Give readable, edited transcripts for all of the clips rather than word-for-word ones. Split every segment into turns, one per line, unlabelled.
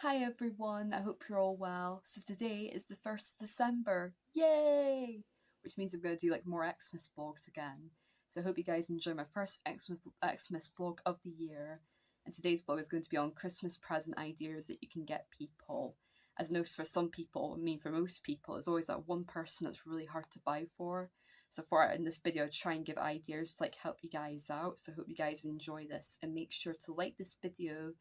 Hi everyone, I hope you're all well. So today is the 1st December, yay! Which means I'm going to do like more Xmas vlogs again. So I hope you guys enjoy my first Xmas vlog of the year. And today's vlog is going to be on Christmas present ideas that you can get people. As I know for some people, for most people, it's always that one person that's really hard to buy for. So in this video, I'll try and give ideas to like help you guys out. So I hope you guys enjoy this and make sure to like this video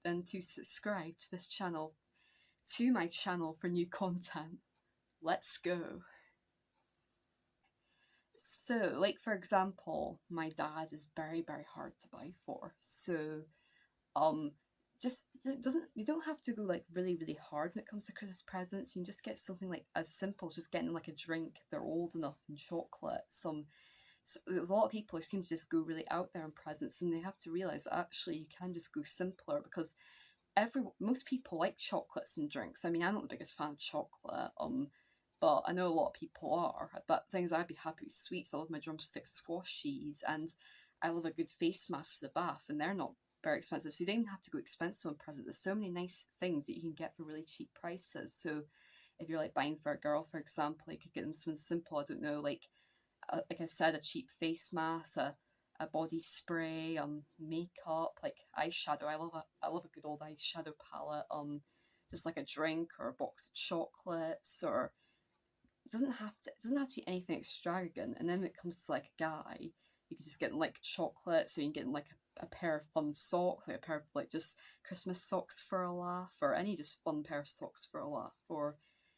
and to subscribe to this channel, to my channel for new content. Let's go. So, like for example, my dad is very, very hard to buy for. So, just doesn't you don't have to go like really, really hard when it comes to Christmas presents. You can just get something like as simple as just getting like a drink if they're old enough and chocolate. So there's a lot of people who seem to just go really out there in presents, and they have to realize that actually you can just go simpler because most people like chocolates and drinks. I mean, I'm not the biggest fan of chocolate, but I know a lot of people are. But things I'd be happy with sweets. I love my drumstick squashies, and I love a good face mask for the bath, and they're not very expensive, so you don't even have to go expensive on presents. There's so many nice things that you can get for really cheap prices. So if you're like buying for a girl, for example, you could get them something simple. I don't know, like I said, a cheap face mask, a body spray, makeup, like eyeshadow. I love a good old eyeshadow palette. Just like a drink or a box of chocolates, or it doesn't have to be anything extravagant. And then when it comes to like a guy, you can just get like chocolate, so you can get like a pair of fun socks, like a pair of like just Christmas socks for a laugh, or any just fun pair of socks for a laugh, or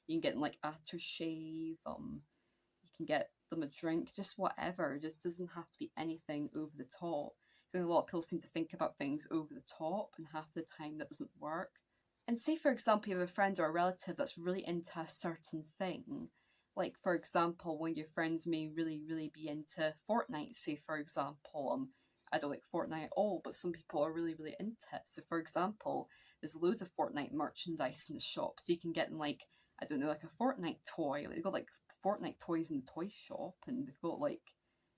you can get like aftershave. You can get them a drink, just whatever. It just doesn't have to be anything over the top. I think a lot of people seem to think about things over the top, and half the time that doesn't work. And say, for example, you have a friend or a relative that's really into a certain thing. Like, for example, one of your friends may really, really be into Fortnite, say, for example. I don't like Fortnite at all, but some people are really, really into it. So, for example, there's loads of Fortnite merchandise in the shop. So you can get like, I don't know, like a Fortnite toy. They've got like Fortnite toys in the toy shop, and they've got like,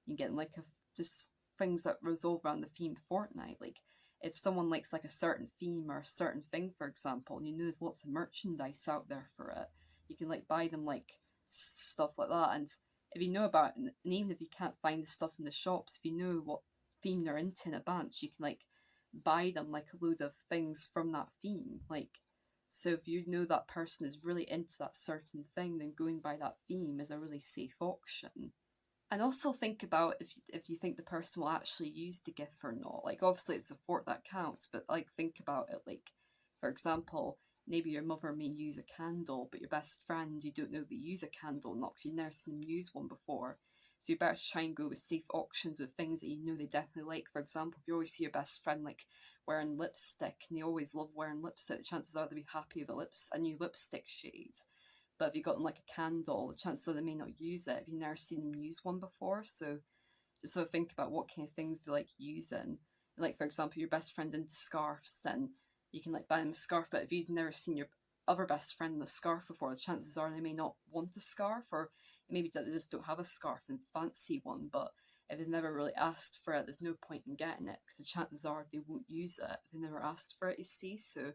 you can get like just things that revolve around the theme Fortnite. Like, if someone likes like a certain theme or a certain thing, for example, and you know there's lots of merchandise out there for it, you can like buy them like stuff like that. And if you know about it, and even if you can't find the stuff in the shops, if you know what theme they're into in advance, you can like buy them like a load of things from that theme. Like, so if you know that person is really into that certain thing, then going by that theme is a really safe option. And also think about if you think the person will actually use the gift or not. Like, obviously it's support that counts, but like think about it, like, for example, maybe your mother may use a candle, but your best friend, you don't know they use a candle or not because you've never seen them use one before. So you better try and go with safe options with things that you know they definitely like. For example, if you always see your best friend like wearing lipstick and they always love wearing lipstick, the chances are they'll be happy with a new lipstick shade. But if you've got them like a candle, the chances are they may not use it if you've never seen them use one before. So just sort of think about what kind of things they like using. Like, for example, your best friend into scarves, then you can like buy them a scarf. But if you've never seen your other best friend with a scarf before, the chances are they may not want a scarf, or maybe they just don't have a scarf and fancy one. But if they've never really asked for it, there's no point in getting it because the chances are they won't use it if they never asked for it, you see. So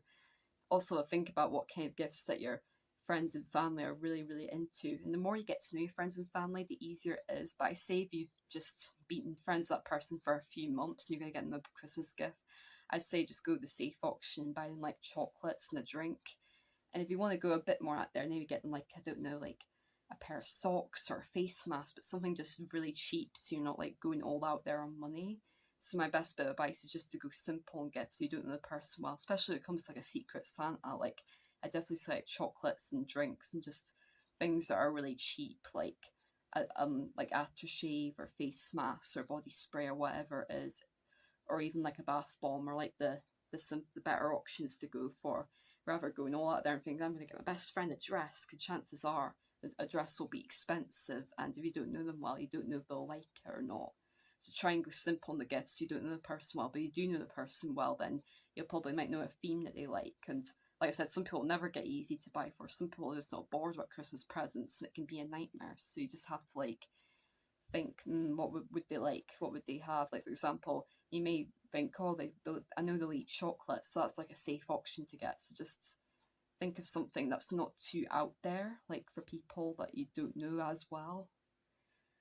also think about what kind of gifts that your friends and family are really, really into. And the more you get to know your friends and family, the easier it is. But I say if you've just been friends with that person for a few months and you're going to get them a Christmas gift, I'd say just go the safe option and buy them like chocolates and a drink. And if you want to go a bit more out there, maybe get them like, I don't know, like a pair of socks or a face mask, but something just really cheap so you're not like going all out there on money. So my best bit of advice is just to go simple and gifts so you don't know the person well, especially when it comes to like a secret Santa. Like, I definitely say like chocolates and drinks and just things that are really cheap, like aftershave or face masks or body spray or whatever it is, or even like a bath bomb, or like the better options to go for, rather going all out there and thinking I'm going to get my best friend a dress, because chances are a dress will be expensive, and if you don't know them well, you don't know if they'll like it or not. So try and go simple on the gifts. You don't know the person well, but you do know the person well, then you probably might know a theme that they like. And like I said, some people never get easy to buy for. Some people are just not bored with Christmas presents, and it can be a nightmare. So you just have to like think, what would they like? What would they have? Like, for example, you may think, oh, I know they'll eat chocolate, so that's like a safe option to get. So just think of something that's not too out there, like for people that you don't know as well.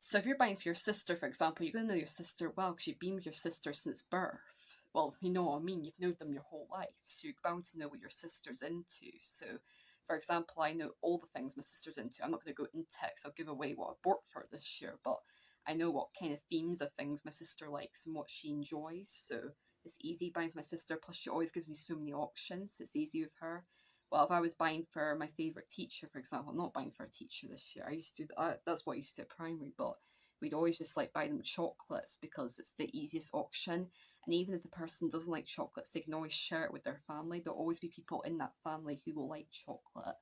So if you're buying for your sister, for example, you're going to know your sister well because you've been with your sister since birth. Well, you know what I mean, you've known them your whole life, so you're bound to know what your sister's into. So, for example, I know all the things my sister's into. I'm not going to go into it because I'll give away what I bought for her this year, but I know what kind of themes of things my sister likes and what she enjoys. So it's easy buying for my sister. Plus, she always gives me so many options. So it's easy with her. Well, if I was buying for my favourite teacher, for example, I'm not buying for a teacher this year. I used to, that's what I used to at primary, but we'd always just like buy them chocolates because it's the easiest option. And even if the person doesn't like chocolates, they can always share it with their family. There'll always be people in that family who will like chocolate.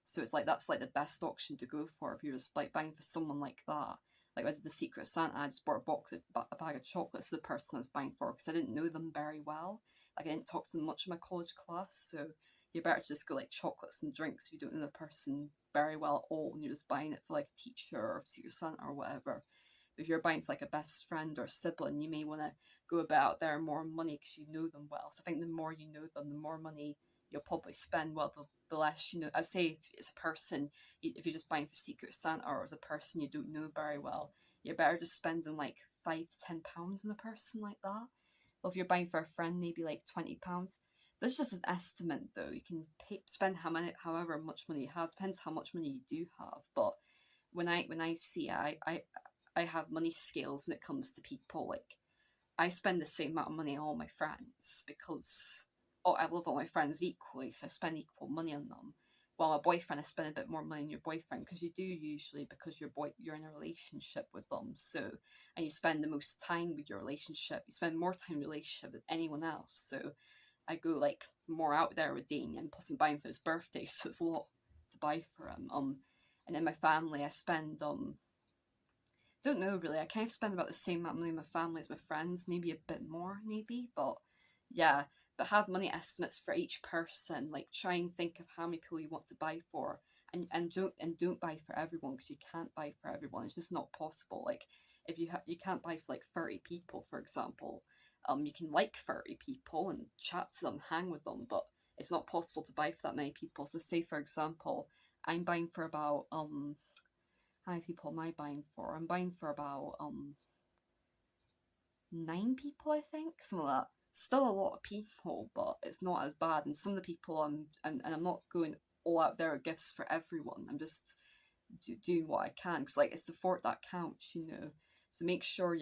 So it's like that's like the best option to go for if you're just like buying for someone like that. Like I did the Secret Santa, I just bought a bag of chocolates to the person I was buying for because I didn't know them very well. Like I didn't talk to them much in my college class, so you're better to just go like chocolates and drinks if you don't know the person very well at all and you're just buying it for like a teacher or Secret Santa or whatever. But if you're buying for like a best friend or sibling, you may want to go about there more money because you know them well. So I think the more you know them, the more money you'll probably spend. Well, the less you know. I say if it's a person, if you're just buying for Secret Santa or as a person you don't know very well, you're better just spending like £5 to £10 on a person like that. Well, if you're buying for a friend, maybe like £20. That's just an estimate, though. You can spend however much money you have. Depends how much money you do have. But when I see it, I have money scales when it comes to people. Like I spend the same amount of money on all my friends because I love all my friends equally, so I spend equal money on them. While my boyfriend, I spend a bit more money on your boyfriend because you do usually because you're in a relationship with them. So and you spend the most time with your relationship. You spend more time in a relationship with anyone else. So I go like more out there with Damien, plus I'm buying for his birthday, so it's a lot to buy for him. And then my family, I spend don't know really. I kind of spend about the same amount of money on my family as my friends, maybe a bit more, maybe, but yeah. But have money estimates for each person. Like try and think of how many people you want to buy for, and don't buy for everyone because you can't buy for everyone. It's just not possible. Like if you can't buy for like 30 people, for example. You can like 30 people and chat to them, hang with them, but it's not possible to buy for that many people. So say for example, I'm buying for about how many people am I buying for? I'm buying for about 9 people, I think, something like that. Still a lot of people, but it's not as bad. And some of the people and I'm not going all out there with gifts for everyone. I'm just doing what I can because like it's the thought that counts, you know. So make sure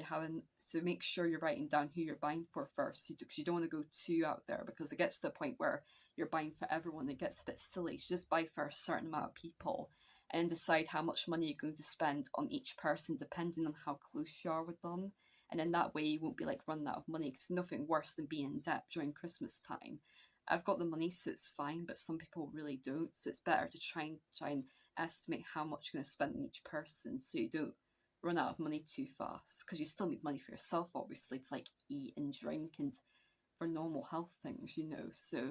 make sure you're writing down who you're buying for first, because you don't want to go too out there because it gets to the point where you're buying for everyone. It gets a bit silly. So just buy for a certain amount of people and decide how much money you're going to spend on each person depending on how close you are with them. And then that way you won't be like running out of money because nothing worse than being in debt during Christmas time. I've got the money, so it's fine, but some people really don't. So it's better to try and estimate how much you're going to spend on each person so you don't run out of money too fast, because you still need money for yourself, obviously, to like eat and drink and for normal health things, you know. So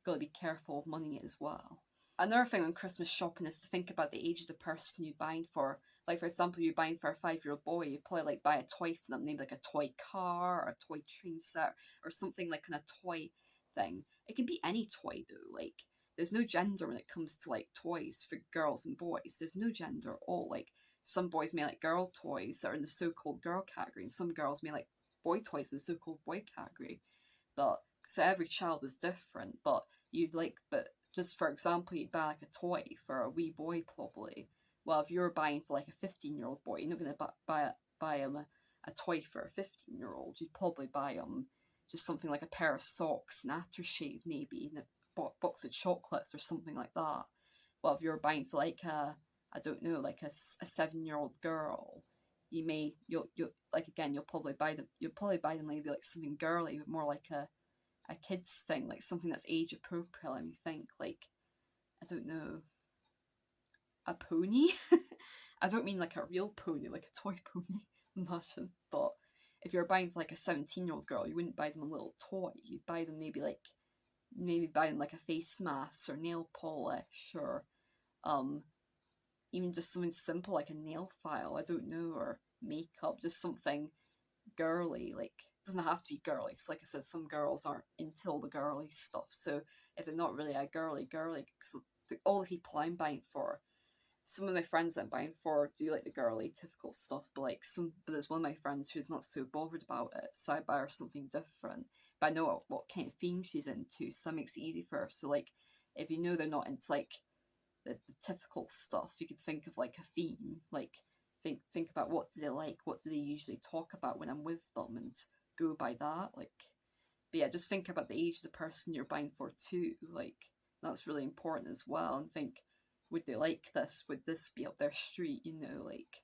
got to be careful of money as well. Another thing on Christmas shopping is to think about the age of the person you're buying for. Like, for example, you're buying for a 5-year-old boy, you probably like buy a toy for them, maybe like a toy car or a toy train set or something like kind of toy thing. It can be any toy though. Like, there's no gender when it comes to like toys for girls and boys. There's no gender at all. Like, some boys may like girl toys that are in the so-called girl category, and some girls may like boy toys in the so-called boy category. But so every child is different. But just for example, you'd buy like a toy for a wee boy probably. Well, if you're buying for like a 15-year-old boy, you're not going to buy him a toy for a 15-year-old. You'd probably buy just something like a pair of socks, an aftershave maybe, and a box of chocolates or something like that. Well, if you're buying for like I don't know, like a 7-year-old girl, you'll like again you'll probably buy them maybe like something girly, but more like a kid's thing, like something that's age appropriate. Let me think, like I don't know, a pony. I don't mean like a real pony, like a toy pony. Imagine, but if you're buying for like a 17-year-old girl, you wouldn't buy them a little toy. You'd buy them maybe buy them like a face mask or nail polish or even just something simple like a nail file. I don't know, or makeup, just something girly, like doesn't have to be girly. So like I said, some girls aren't into all the girly stuff. So if they're not really a girly, cause all the people I'm buying for, some of my friends that I'm buying for do like the girly typical stuff, but but there's one of my friends who's not so bothered about it, so I buy her something different. But I know what kind of theme she's into, so that makes it easy for her. So like, if you know they're not into like the typical stuff, you could think of like a theme, like think about what do they like, what do they usually talk about when I'm with them, and go by that. Like, but yeah, just think about the age of the person you're buying for too. Like, that's really important as well. And think, would they like this? Would this be up their street? You know, like,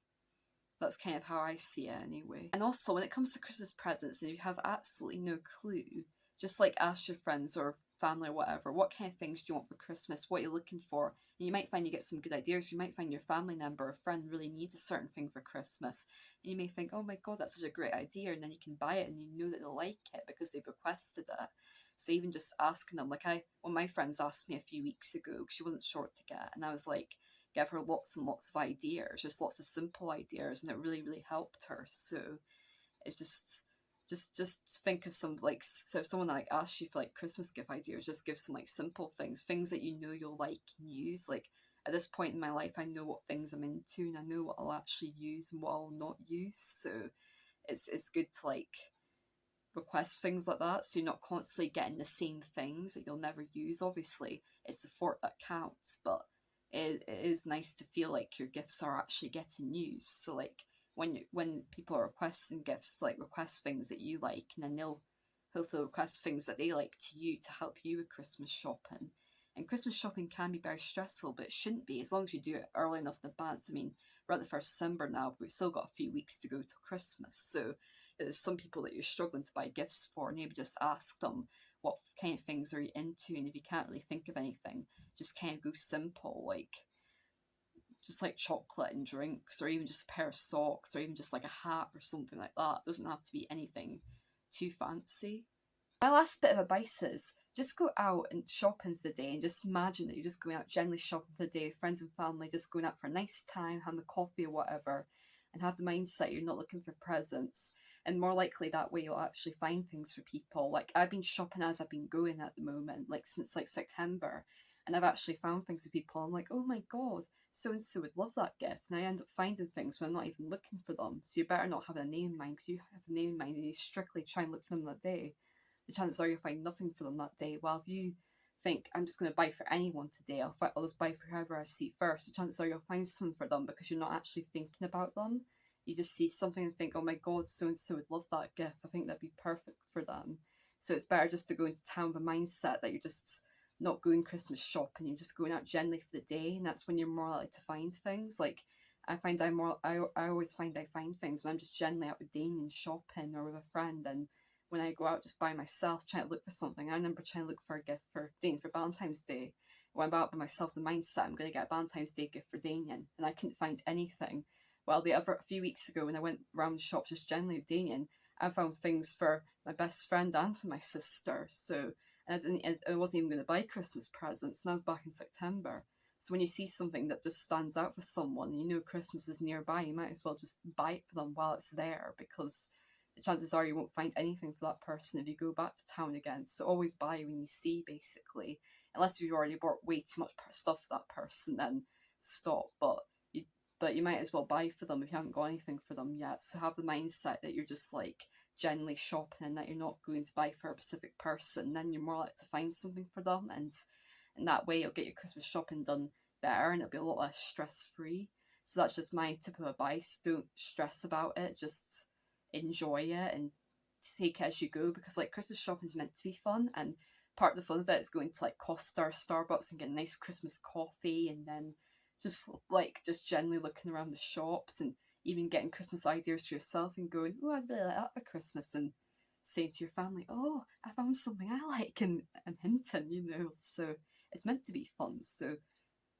that's kind of how I see it anyway. And also, when it comes to Christmas presents, and if you have absolutely no clue, just like ask your friends or family or whatever, what kind of things do you want for Christmas? What you're looking for? And you might find you get some good ideas. You might find your family member or friend really needs a certain thing for Christmas. And you may think, oh my God, that's such a great idea. And then you can buy it and you know that they'll like it because they've requested it. So even just asking them, like one of my friends asked me a few weeks ago because she wasn't sure what to get. And I was like, give her lots and lots of ideas, just lots of simple ideas, and it really, really helped her. So it's just think of some, like, so if someone like asks you for like Christmas gift ideas, just give some like simple things that you know you'll like and use. Like, at this point in my life, I know what things I'm into and I know what I'll actually use and what I'll not use. So it's good to like request things like that, so you're not constantly getting the same things that you'll never use. Obviously, it's the thought that counts, but it is nice to feel like your gifts are actually getting used. So like, when people are requesting gifts, like, request things that you like, and then they'll hopefully request things that they like to you to help you with Christmas shopping. And Christmas shopping can be very stressful, but it shouldn't be, as long as you do it early enough in advance. I mean, we're at the 1st December now, but we've still got a few weeks to go till Christmas. So there's some people that you're struggling to buy gifts for, and maybe just ask them, what kind of things are you into? And if you can't really think of anything, just kind of go simple, like just like chocolate and drinks, or even just a pair of socks, or even just like a hat or something like that. It doesn't have to be anything too fancy. My last bit of advice is just go out and shopping for the day, and just imagine that you're just going out generally shopping for the day with friends and family, just going out for a nice time, having a coffee or whatever, and have the mindset you're not looking for presents. And more likely that way you'll actually find things for people. Like, I've been shopping as I've been going at the moment, like since like September, and I've actually found things for people. I'm like, oh my God, so and so would love that gift, and I end up finding things when I'm not even looking for them. So you better not have a name in mind, because you have a name in mind and you strictly try and look for them that day, the chances are you'll find nothing for them that day. While if you think, I'm just going to buy for anyone today, I'll just buy for whoever I see first, the chances are you'll find something for them because you're not actually thinking about them. You just see something and think, oh my God, so and so would love that gift. I think that'd be perfect for them. So it's better just to go into town with a mindset that you're just not going Christmas shopping, you're just going out generally for the day, and that's when you're more likely to find things. Like, I find I always find I find things when I'm just generally out with Damien shopping or with a friend. And when I go out just by myself trying to look for something, I remember trying to look for a gift for Damien for Valentine's Day. When I'm out by myself, the mindset, I'm going to get a Valentine's Day gift for Damien, and I couldn't find anything. Well, a few weeks ago, when I went round shops just generally with Damien, I found things for my best friend and for my sister. So, and I wasn't even going to buy Christmas presents, and I was back in September. So when you see something that just stands out for someone, and you know Christmas is nearby, you might as well just buy it for them while it's there, because the chances are you won't find anything for that person if you go back to town again. So always buy when you see, basically. Unless you've already bought way too much stuff for that person, then stop. But you might as well buy for them if you haven't got anything for them yet. So have the mindset that you're just like generally shopping, and that you're not going to buy for a specific person. Then you're more likely to find something for them, and that way you'll get your Christmas shopping done better, and it'll be a lot less stress free. So that's just my tip of advice. Don't stress about it. Just enjoy it and take it as you go, because like Christmas shopping is meant to be fun, and part of the fun of it is going to like Costa or Starbucks and getting nice Christmas coffee, and then just generally looking around the shops, and even getting Christmas ideas for yourself and going, oh, I'd really like that for Christmas, and saying to your family, oh, I found something I like, and hinting, So it's meant to be fun, so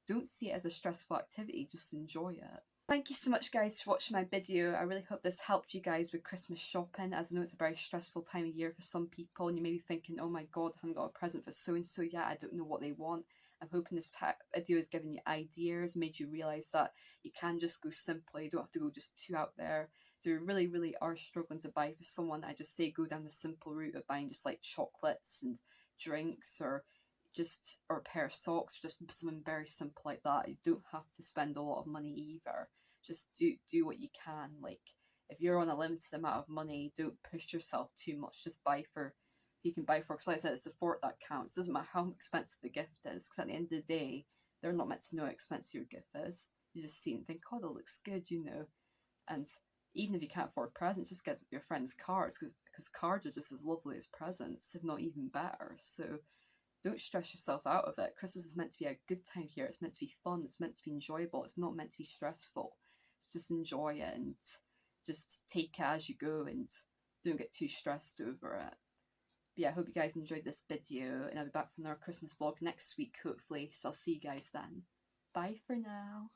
don't see it as a stressful activity, just enjoy it. Thank you so much, guys, for watching my video. I really hope this helped you guys with Christmas shopping, as I know it's a very stressful time of year for some people, and you may be thinking, oh my God, I haven't got a present for so-and-so yet, I don't know what they want. I'm hoping this video has given you ideas, made you realise that you can just go simple, you don't have to go just too out there. you really, really are struggling to buy for someone, I just say go down the simple route of buying just like chocolates and drinks, or just or a pair of socks, or just something very simple like that. You don't have to spend a lot of money either. Just do what you can. Like if you're on a limited amount of money, don't push yourself too much. Just buy for you can buy for, because like I said, it's the thought that counts. It doesn't matter how expensive the gift is, because at the end of the day, they're not meant to know how expensive your gift is. You just see it and think, oh, that looks good, you know. And even if you can't afford presents, just get your friends cards, because cards are just as lovely as presents, if not even better. So don't stress yourself out of it. Christmas is meant to be a good time here. It's meant to be fun. It's meant to be enjoyable. It's not meant to be stressful. So just enjoy it and just take it as you go, and don't get too stressed over it. But yeah, I hope you guys enjoyed this video, and I'll be back from our Christmas vlog next week, hopefully. So I'll see you guys then. Bye for now.